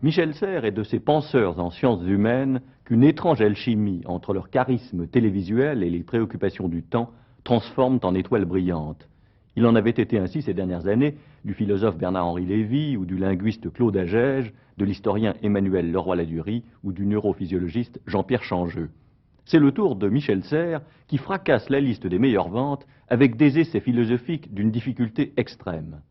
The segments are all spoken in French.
Michel Serres est de ces penseurs en sciences humaines qu'une étrange alchimie entre leur charisme télévisuel et les préoccupations du temps transforment en étoiles brillantes. Il en avait été ainsi ces dernières années du philosophe Bernard-Henri Lévy ou du linguiste Claude Agege, de l'historien Emmanuel Leroy-Ladurie ou du neurophysiologiste Jean-Pierre Changeux. C'est le tour de Michel Serres qui fracasse la liste des meilleures ventes avec des essais philosophiques d'une difficulté extrême.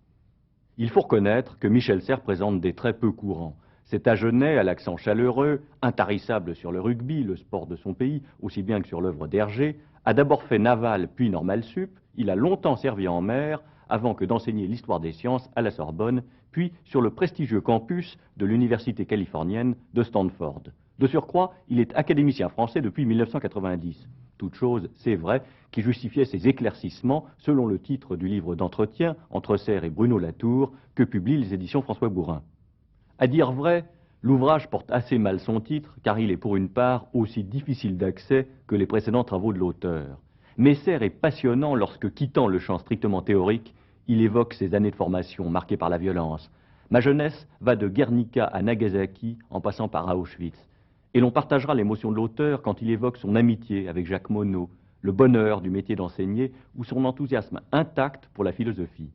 Il faut reconnaître que Michel Serres présente des traits peu courants. Cet Agenais à l'accent chaleureux, intarissable sur le rugby, le sport de son pays, aussi bien que sur l'œuvre d'Hergé, a d'abord fait naval puis normal sup, il a longtemps servi en mer avant que d'enseigner l'histoire des sciences à la Sorbonne, puis sur le prestigieux campus de l'université californienne de Stanford. De surcroît, il est académicien français depuis 1990. Toute chose, c'est vrai, qui justifiait ces éclaircissements selon le titre du livre d'entretien entre Serres et Bruno Latour que publient les éditions François Bourin. À dire vrai, l'ouvrage porte assez mal son titre car il est pour une part aussi difficile d'accès que les précédents travaux de l'auteur. Mais Serres est passionnant lorsque, quittant le champ strictement théorique, il évoque ses années de formation marquées par la violence. Ma jeunesse va de Guernica à Nagasaki en passant par Auschwitz. Et l'on partagera l'émotion de l'auteur quand il évoque son amitié avec Jacques Monod, le bonheur du métier d'enseigner ou son enthousiasme intact pour la philosophie.